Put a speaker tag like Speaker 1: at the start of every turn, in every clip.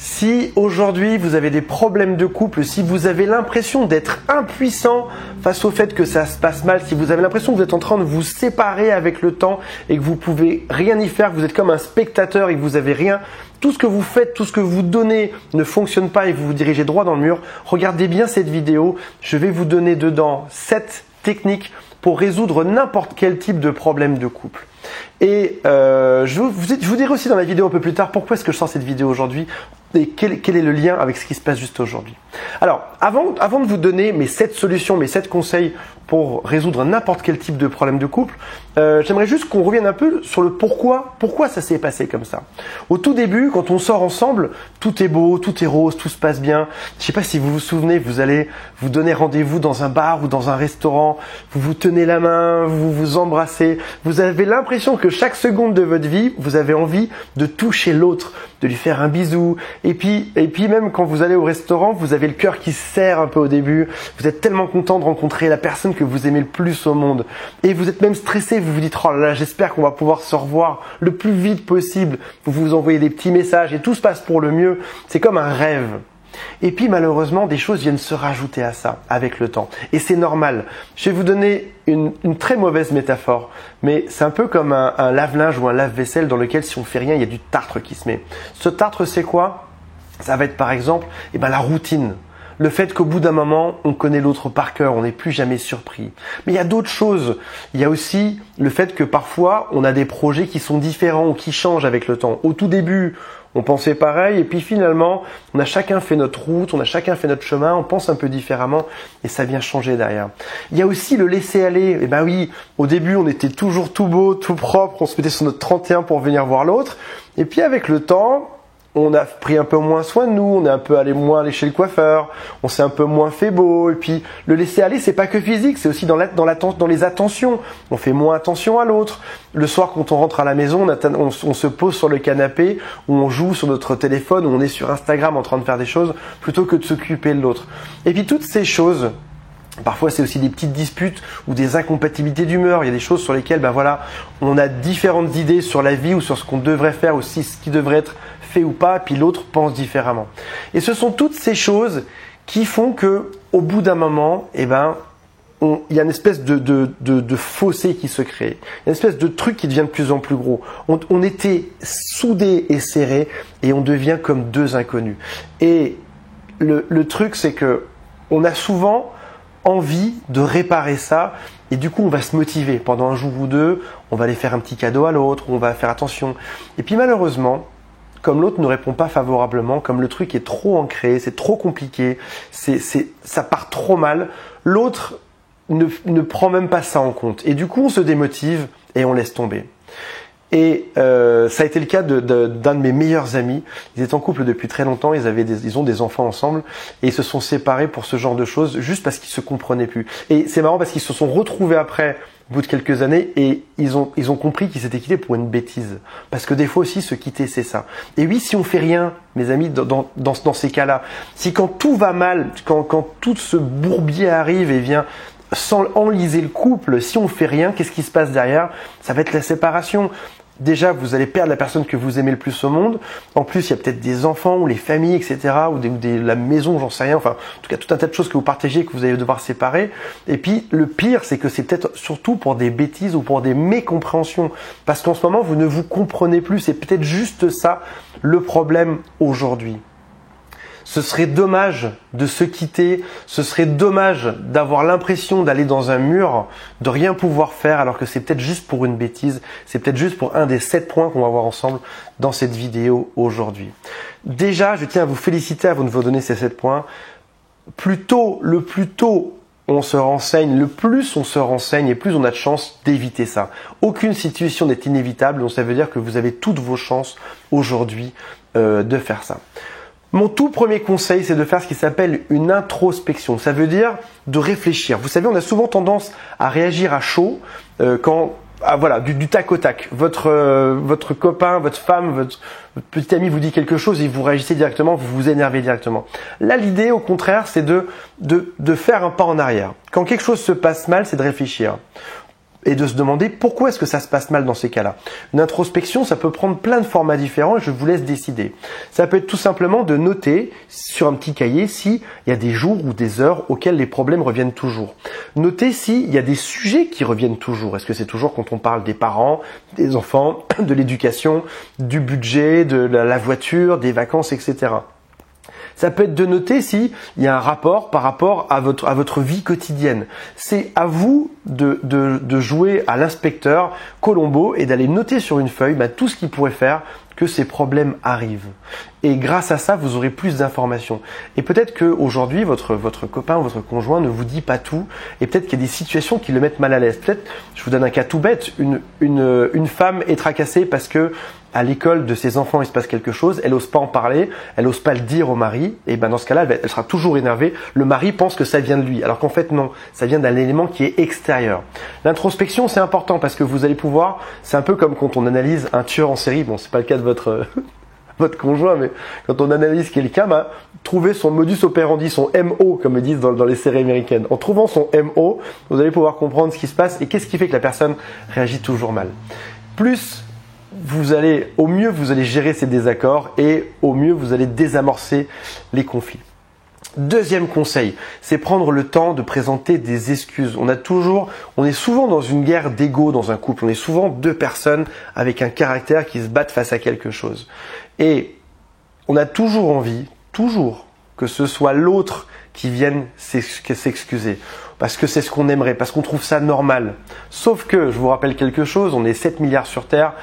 Speaker 1: Si aujourd'hui vous avez des problèmes de couple, si vous avez l'impression d'être impuissant face au fait que ça se passe mal, si vous avez l'impression que vous êtes en train de vous séparer avec le temps et que vous pouvez rien y faire, que vous êtes comme un spectateur et que vous avez rien, tout ce que vous faites, tout ce que vous donnez ne fonctionne pas et vous vous dirigez droit dans le mur, regardez bien cette vidéo. Je vais vous donner dedans 7 techniques pour résoudre n'importe quel type de problème de couple. Et je vous dirai aussi dans la vidéo un peu plus tard pourquoi est-ce que je sors cette vidéo aujourd'hui et quel est le lien avec ce qui se passe juste aujourd'hui. Alors, avant de vous donner mes 7 solutions, mes 7 conseils pour résoudre n'importe quel type de problème de couple, j'aimerais juste qu'on revienne un peu sur le pourquoi ça s'est passé comme ça. Au tout début, quand on sort ensemble, tout est beau, tout est rose, tout se passe bien. Je ne sais pas si vous vous souvenez, vous allez vous donner rendez-vous dans un bar ou dans un restaurant, vous vous tenez la main, vous vous embrassez, vous avez l'impression que chaque seconde de votre vie, vous avez envie de toucher l'autre, de lui faire un bisou. Et puis même quand vous allez au restaurant, vous avez le cœur qui se serre un peu au début. Vous êtes tellement content de rencontrer la personne que vous aimez le plus au monde. Et vous êtes même stressé, vous vous dites « Oh là là, j'espère qu'on va pouvoir se revoir le plus vite possible. » Vous vous envoyez des petits messages et tout se passe pour le mieux. C'est comme un rêve. Et puis malheureusement, des choses viennent se rajouter à ça avec le temps. Et c'est normal. Je vais vous donner une très mauvaise métaphore, mais c'est un peu comme un lave-linge ou un lave-vaisselle dans lequel si on fait rien, il y a du tartre qui se met. Ce tartre, c'est quoi? Ça va être par exemple la routine. Le fait qu'au bout d'un moment, on connaît l'autre par cœur, on n'est plus jamais surpris. Mais il y a d'autres choses. Il y a aussi le fait que parfois, on a des projets qui sont différents ou qui changent avec le temps. Au tout début, on pensait pareil et puis finalement, on a chacun fait notre route, on a chacun fait notre chemin, on pense un peu différemment et ça vient changer derrière. Il y a aussi le laisser aller. Eh ben oui, au début, on était toujours tout beau, tout propre, on se mettait sur notre 31 pour venir voir l'autre. Et puis avec le temps, on a pris un peu moins soin de nous, on est un peu moins allé chez le coiffeur, on s'est un peu moins fait beau. Et puis le laisser aller, c'est pas que physique, c'est aussi dans les attentions. On fait moins attention à l'autre. Le soir, quand on rentre à la maison, on se pose sur le canapé, ou on joue sur notre téléphone, ou on est sur Instagram en train de faire des choses, plutôt que de s'occuper de l'autre. Et puis toutes ces choses, parfois, c'est aussi des petites disputes ou des incompatibilités d'humeur. Il y a des choses sur lesquelles, on a différentes idées sur la vie ou sur ce qu'on devrait faire, aussi ce qui devrait être fait ou pas, puis l'autre pense différemment. Et ce sont toutes ces choses qui font que, au bout d'un moment, il y a une espèce de fossé qui se crée, une espèce de truc qui devient de plus en plus gros. On était soudés et serrés et on devient comme deux inconnus. Et le truc, c'est que on a souvent envie de réparer ça et du coup on va se motiver pendant un jour ou deux, on va aller faire un petit cadeau à l'autre, on va faire attention. Et puis malheureusement, comme l'autre ne répond pas favorablement, comme le truc est trop ancré, c'est trop compliqué, ça part trop mal, l'autre ne prend même pas ça en compte. Et du coup, on se démotive et on laisse tomber. Et ça a été le cas d'un de mes meilleurs amis. Ils étaient en couple depuis très longtemps, ils ont des enfants ensemble et ils se sont séparés pour ce genre de choses juste parce qu'ils se comprenaient plus. Et c'est marrant parce qu'ils se sont retrouvés après, au bout de quelques années, et ils ont compris qu'ils s'étaient quittés pour une bêtise. Parce que des fois aussi, se quitter, c'est ça. Et oui, si on fait rien, mes amis, dans ces cas-là, si quand tout va mal, quand tout ce bourbier arrive et vient sans enliser le couple, si on fait rien, qu'est-ce qui se passe derrière? Ça va être la séparation. Déjà, vous allez perdre la personne que vous aimez le plus au monde. En plus, il y a peut-être des enfants ou les familles, etc. ou la maison, j'en sais rien. Enfin, en tout cas, tout un tas de choses que vous partagez et que vous allez devoir séparer. Et puis, le pire, c'est que c'est peut-être surtout pour des bêtises ou pour des mécompréhensions. Parce qu'en ce moment, vous ne vous comprenez plus. C'est peut-être juste ça le problème aujourd'hui. Ce serait dommage de se quitter, ce serait dommage d'avoir l'impression d'aller dans un mur, de rien pouvoir faire alors que c'est peut-être juste pour une bêtise, c'est peut-être juste pour un des 7 points qu'on va voir ensemble dans cette vidéo aujourd'hui. Déjà, je tiens à vous féliciter avant de vous donner ces 7 points. Le plus tôt on se renseigne, le plus on se renseigne et plus on a de chances d'éviter ça. Aucune situation n'est inévitable, donc ça veut dire que vous avez toutes vos chances aujourd'hui de faire ça. Mon tout premier conseil, c'est de faire ce qui s'appelle une introspection. Ça veut dire de réfléchir. Vous savez, on a souvent tendance à réagir à chaud du tac au tac. Votre copain, votre femme, votre petit ami vous dit quelque chose et vous réagissez directement, vous vous énervez directement. Là, l'idée, au contraire, c'est de faire un pas en arrière. Quand quelque chose se passe mal, c'est de réfléchir. et de se demander pourquoi est-ce que ça se passe mal dans ces cas-là. Une introspection, ça peut prendre plein de formats différents et je vous laisse décider. Ça peut être tout simplement de noter sur un petit cahier s'il y a des jours ou des heures auxquels les problèmes reviennent toujours. Notez s'il y a des sujets qui reviennent toujours. Est-ce que c'est toujours quand on parle des parents, des enfants, de l'éducation, du budget, de la voiture, des vacances, etc. Ça peut être de noter s'il y a un rapport par rapport à votre vie quotidienne. C'est à vous de jouer à l'inspecteur Colombo et d'aller noter sur une feuille tout ce qui pourrait faire que ces problèmes arrivent. Et grâce à ça, vous aurez plus d'informations. Et peut-être qu'aujourd'hui, votre copain ou votre conjoint ne vous dit pas tout. Et peut-être qu'il y a des situations qui le mettent mal à l'aise. Peut-être, je vous donne un cas tout bête, une femme est tracassée parce que à l'école de ses enfants, il se passe quelque chose, elle n'ose pas en parler, elle n'ose pas le dire au mari, et dans ce cas-là, elle sera toujours énervée. Le mari pense que ça vient de lui, alors qu'en fait non, ça vient d'un élément qui est extérieur. L'introspection, c'est important parce que vous allez pouvoir, c'est un peu comme quand on analyse un tueur en série, bon, c'est pas le cas de votre conjoint, mais quand on analyse quelqu'un, trouver son modus operandi, son MO, comme ils disent dans les séries américaines. En trouvant son MO, vous allez pouvoir comprendre ce qui se passe et qu'est-ce qui fait que la personne réagit toujours mal. Plus au mieux vous allez gérer ces désaccords et au mieux vous allez désamorcer les conflits. Deuxième conseil, c'est prendre le temps de présenter des excuses. On est souvent dans une guerre d'ego dans un couple. On est souvent deux personnes avec un caractère qui se battent face à quelque chose. Et on a toujours envie, que ce soit l'autre qui vienne s'excuser. Parce que c'est ce qu'on aimerait, parce qu'on trouve ça normal. Sauf que, je vous rappelle quelque chose, on est 7 milliards sur Terre.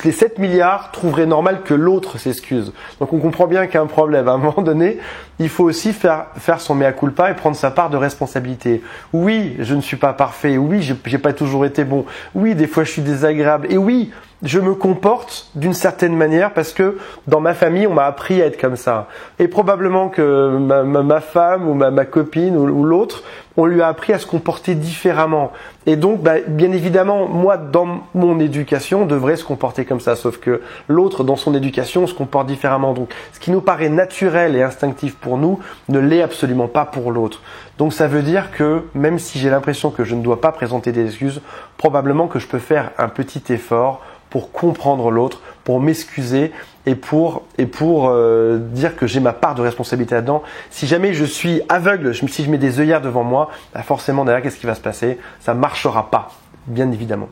Speaker 1: Les 7 milliards trouveraient normal que l'autre s'excuse. Donc on comprend bien qu'il y a un problème. À un moment donné, il faut aussi faire son mea culpa et prendre sa part de responsabilité. Oui, je ne suis pas parfait. Oui, j'ai pas toujours été bon. Oui, des fois je suis désagréable. Et oui, je me comporte d'une certaine manière parce que dans ma famille, on m'a appris à être comme ça. Et probablement que ma femme ou ma copine ou l'autre, on lui a appris à se comporter différemment. Et donc, bien évidemment, moi, dans mon éducation, devrais se comporter comme ça. Sauf que l'autre, dans son éducation, se comporte différemment. Donc, ce qui nous paraît naturel et instinctif pour nous, ne l'est absolument pas pour l'autre. Donc, ça veut dire que même si j'ai l'impression que je ne dois pas présenter des excuses, probablement que je peux faire un petit effort pour comprendre l'autre, pour m'excuser et pour dire que j'ai ma part de responsabilité là-dedans. Si jamais je suis aveugle, si je mets des œillères devant moi, forcément derrière, qu'est-ce qui va se passer? Ça ne marchera pas, bien évidemment.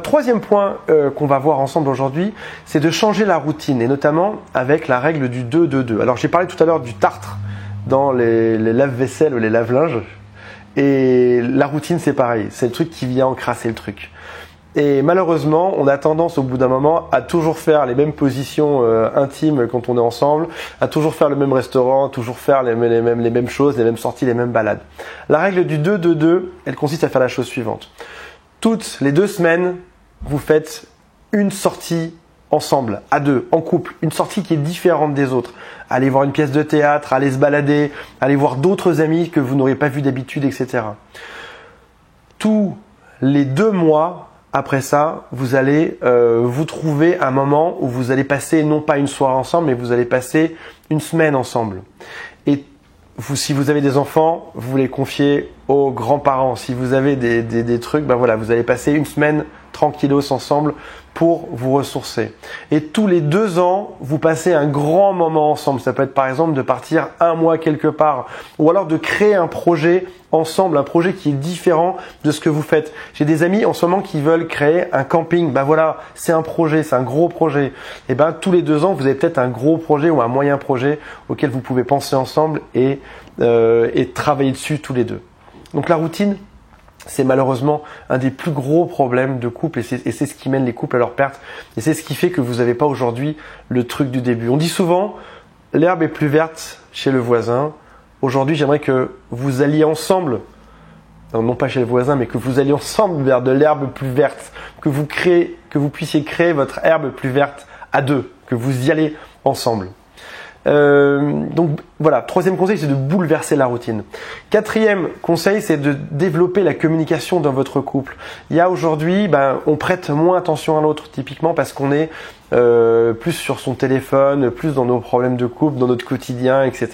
Speaker 1: Troisième point qu'on va voir ensemble aujourd'hui, c'est de changer la routine et notamment avec la règle du 2-2-2. Alors j'ai parlé tout à l'heure du tartre dans les lave-vaisselle ou les lave-linges. Et la routine, c'est pareil. C'est le truc qui vient encrasser le truc. Et malheureusement, on a tendance au bout d'un moment à toujours faire les mêmes positions intimes quand on est ensemble, à toujours faire le même restaurant, à toujours faire les mêmes choses, les mêmes sorties, les mêmes balades. La règle du 2-2-2, elle consiste à faire la chose suivante. Toutes les 2 semaines, vous faites une sortie ensemble, à 2, en couple, une sortie qui est différente des autres. Allez voir une pièce de théâtre, allez se balader, allez voir d'autres amis que vous n'aurez pas vus d'habitude, etc. Tous les 2 mois, après ça, vous allez vous trouver un moment où vous allez passer non pas une soirée ensemble, mais vous allez passer une semaine ensemble. Et si vous avez des enfants, vous les confiez aux grands-parents. Si vous avez des trucs, vous allez passer une semaine tranquillos ensemble pour vous ressourcer. Et tous les 2 ans, vous passez un grand moment ensemble. Ça peut être par exemple de partir 1 mois quelque part ou alors de créer un projet ensemble, un projet qui est différent de ce que vous faites. J'ai des amis en ce moment qui veulent créer un camping. C'est un projet, c'est un gros projet. Et tous les 2 ans, vous avez peut-être un gros projet ou un moyen projet auquel vous pouvez penser ensemble et travailler dessus tous les 2. Donc la routine, c'est malheureusement un des plus gros problèmes de couple et c'est ce qui mène les couples à leur perte et c'est ce qui fait que vous n'avez pas aujourd'hui le truc du début. On dit souvent l'herbe est plus verte chez le voisin. Aujourd'hui, j'aimerais que vous alliez ensemble, non pas chez le voisin, mais que vous alliez ensemble vers de l'herbe plus verte, que vous puissiez créer votre herbe plus verte à 2, que vous y allez ensemble. Donc Voilà, troisième conseil, c'est de bouleverser la routine. Quatrième conseil, c'est de développer la communication dans votre couple. Il y a aujourd'hui, on prête moins attention à l'autre, typiquement parce qu'on est plus sur son téléphone, plus dans nos problèmes de couple, dans notre quotidien, etc.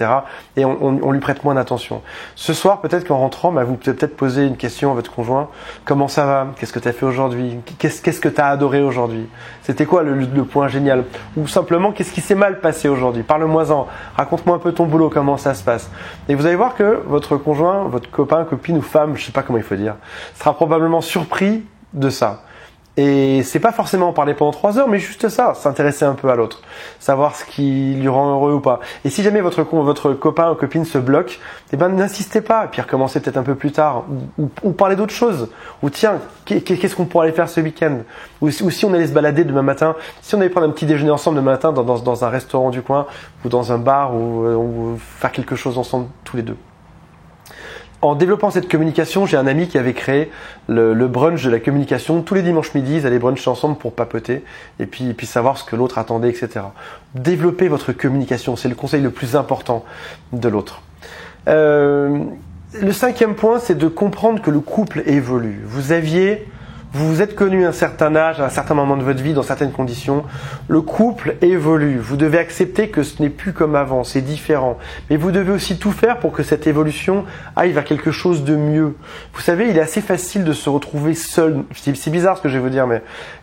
Speaker 1: Et on lui prête moins d'attention. Ce soir, peut-être qu'en rentrant, vous pouvez peut-être poser une question à votre conjoint. Comment ça va? Qu'est-ce que tu as fait aujourd'hui? Qu'est-ce que tu as adoré aujourd'hui? C'était quoi le point génial? Ou simplement, qu'est-ce qui s'est mal passé aujourd'hui? Parle-moi-en. Raconte-moi un peu ton boulot, comment ça se passe. Et vous allez voir que votre conjoint, votre copain, copine ou femme, je sais pas comment il faut dire, sera probablement surpris de ça. Et c'est pas forcément en parler pendant 3 heures, mais juste ça, s'intéresser un peu à l'autre, savoir ce qui lui rend heureux ou pas. Et si jamais votre copain ou copine se bloque, n'insistez pas, et puis recommencez peut-être un peu plus tard, ou parlez d'autre chose. Ou tiens, qu'est-ce qu'on pourrait aller faire ce week-end? Ou si on allait se balader demain matin, si on allait prendre un petit déjeuner ensemble demain matin dans un restaurant du coin, ou dans un bar, ou faire quelque chose ensemble tous les deux. En développant cette communication, j'ai un ami qui avait créé le brunch de la communication. Tous les dimanches midi, ils allaient bruncher ensemble pour papoter et puis savoir ce que l'autre attendait, etc. Développez votre communication, c'est le conseil le plus important de l'autre. Le 5e point, c'est de comprendre que le couple évolue. Vous vous êtes connu à un certain âge, à un certain moment de votre vie, dans certaines conditions. Le couple évolue. Vous devez accepter que ce n'est plus comme avant, c'est différent. Mais vous devez aussi tout faire pour que cette évolution aille vers quelque chose de mieux. Vous savez, il est assez facile de se retrouver seul. C'est bizarre ce que je vais vous dire, mais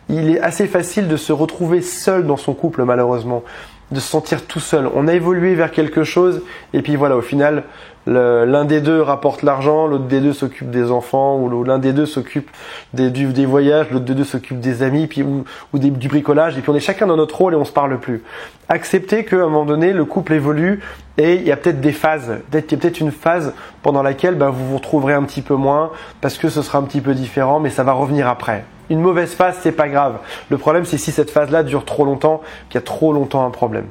Speaker 1: il est assez facile de se retrouver seul dans son couple, malheureusement. De se sentir tout seul. On a évolué vers quelque chose, et puis voilà, au final, l'un des deux rapporte l'argent, l'autre des deux s'occupe des enfants, ou l'un des deux s'occupe des voyages, l'autre des deux s'occupe des amis, puis ou du bricolage, et puis on est chacun dans notre rôle et on se parle plus. Acceptez qu'à un moment donné, le couple évolue et il y a peut-être des phases. Il y a peut-être une phase pendant laquelle vous vous retrouverez un petit peu moins parce que ce sera un petit peu différent, mais ça va revenir après. Une mauvaise phase, c'est pas grave. Le problème, c'est si cette phase-là dure trop longtemps, qu'il y a trop longtemps un problème.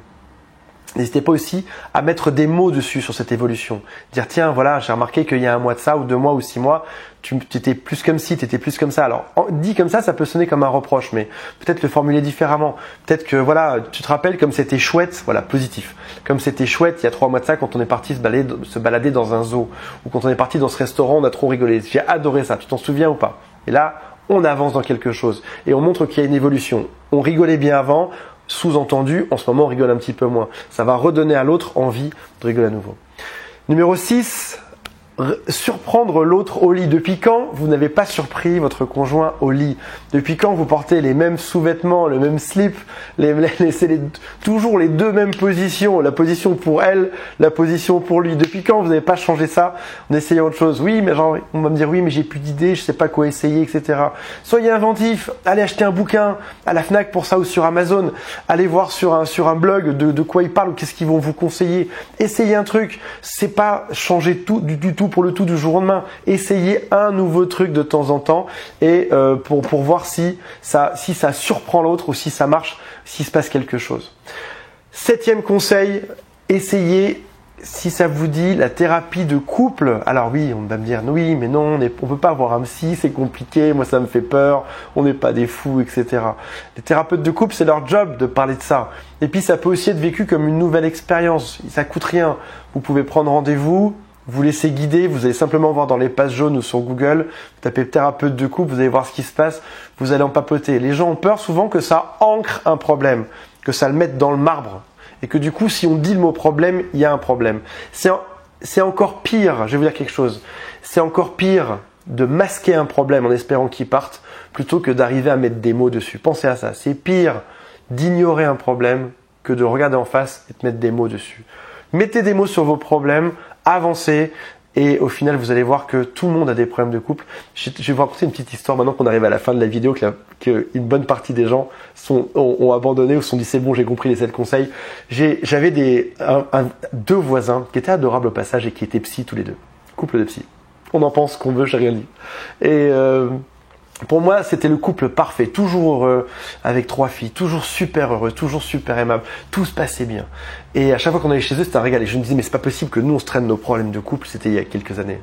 Speaker 1: N'hésitez pas aussi à mettre des mots dessus sur cette évolution. Dire tiens, voilà, j'ai remarqué qu'il y a 1 mois de ça, ou 2 mois, ou 6 mois, tu étais plus comme ci, tu étais plus comme ça. Alors, dit comme ça peut sonner comme un reproche, mais peut-être le formuler différemment. Peut-être que voilà, tu te rappelles comme c'était chouette, voilà, positif. Comme c'était chouette il y a 3 mois de ça quand on est parti se balader dans un zoo, ou quand on est parti dans ce restaurant, on a trop rigolé. J'ai adoré ça, tu t'en souviens ou pas? Et là, on avance dans quelque chose et on montre qu'il y a une évolution. On rigolait bien avant, sous-entendu, en ce moment on rigole un petit peu moins. Ça va redonner à l'autre envie de rigoler à nouveau. Numéro 6, surprendre l'autre au lit. Depuis quand vous n'avez pas surpris votre conjoint au lit? Depuis quand vous portez les mêmes sous-vêtements, le même slip, toujours les 2 mêmes positions, la position pour elle, la position pour lui? Depuis quand vous n'avez pas changé ça en essayant autre chose? Oui, mais on va me dire oui, mais j'ai plus d'idées, je sais pas quoi essayer, etc. Soyez inventif, allez acheter un bouquin à la Fnac pour ça ou sur Amazon, allez voir sur un blog de quoi ils parlent ou qu'est-ce qu'ils vont vous conseiller. Essayez un truc, c'est pas changer tout du tout pour le tout du jour au lendemain. Essayez un nouveau truc de temps en temps et pour voir si ça surprend l'autre ou si ça marche, s'il se passe quelque chose. 7e conseil, essayez, si ça vous dit, la thérapie de couple. Alors oui, on va me dire oui, mais non, on peut pas avoir un psy, c'est compliqué, moi ça me fait peur, on n'est pas des fous, etc. Les thérapeutes de couple, c'est leur job de parler de ça. Et puis ça peut aussi être vécu comme une nouvelle expérience. Ça coûte rien. Vous pouvez prendre rendez-vous, vous laissez guider, vous allez simplement voir dans les pages jaunes ou sur Google, vous tapez thérapeute de couple, vous allez voir ce qui se passe, vous allez en papoter. Les gens ont peur souvent que ça ancre un problème, que ça le mette dans le marbre. Et que du coup, si on dit le mot problème, il y a un problème. C'est encore pire, je vais vous dire quelque chose, c'est encore pire de masquer un problème en espérant qu'il parte, plutôt que d'arriver à mettre des mots dessus. Pensez à ça, c'est pire d'ignorer un problème que de regarder en face et de mettre des mots dessus. Mettez des mots sur vos problèmes, avancez et au final vous allez voir que tout le monde a des problèmes de couple. Je vais vous raconter une petite histoire maintenant qu'on arrive à la fin de la vidéo que une bonne partie des gens ont abandonné ou se sont dit c'est bon, j'ai compris les 7 conseils. J'avais 2 voisins qui étaient adorables au passage et qui étaient psy tous les deux. Couple de psy. On en pense qu'on veut, j'ai rien dit. Et pour moi, c'était le couple parfait, toujours heureux, avec 3 filles, toujours super heureux, toujours super aimable, tout se passait bien. Et à chaque fois qu'on allait chez eux, c'était un régal. Et je me disais, mais c'est pas possible que nous, on se traîne nos problèmes de couple, c'était il y a quelques années.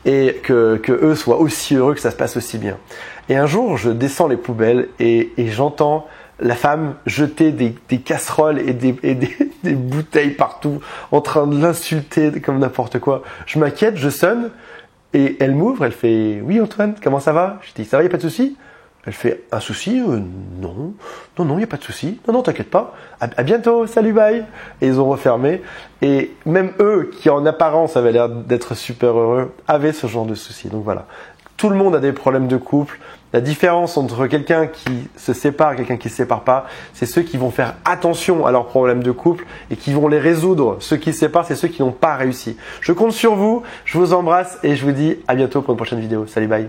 Speaker 1: Et que eux soient aussi heureux, que ça se passe aussi bien. Et un jour, je descends les poubelles et j'entends la femme jeter des casseroles et des des bouteilles partout, en train de l'insulter comme n'importe quoi. Je m'inquiète, je sonne et elle m'ouvre, elle fait « Oui Antoine, comment ça va ?» Je dis « Ça va, y a pas de souci ?» Elle fait « Un souci Non, y a pas de souci. Non, t'inquiète pas. À bientôt, salut, bye !» Et ils ont refermé. Et même eux, qui en apparence avaient l'air d'être super heureux, avaient ce genre de soucis. Donc voilà, tout le monde a des problèmes de couple. La différence entre quelqu'un qui se sépare et quelqu'un qui ne se sépare pas, c'est ceux qui vont faire attention à leurs problèmes de couple et qui vont les résoudre. Ceux qui se séparent, c'est ceux qui n'ont pas réussi. Je compte sur vous, je vous embrasse et je vous dis à bientôt pour une prochaine vidéo. Salut, bye.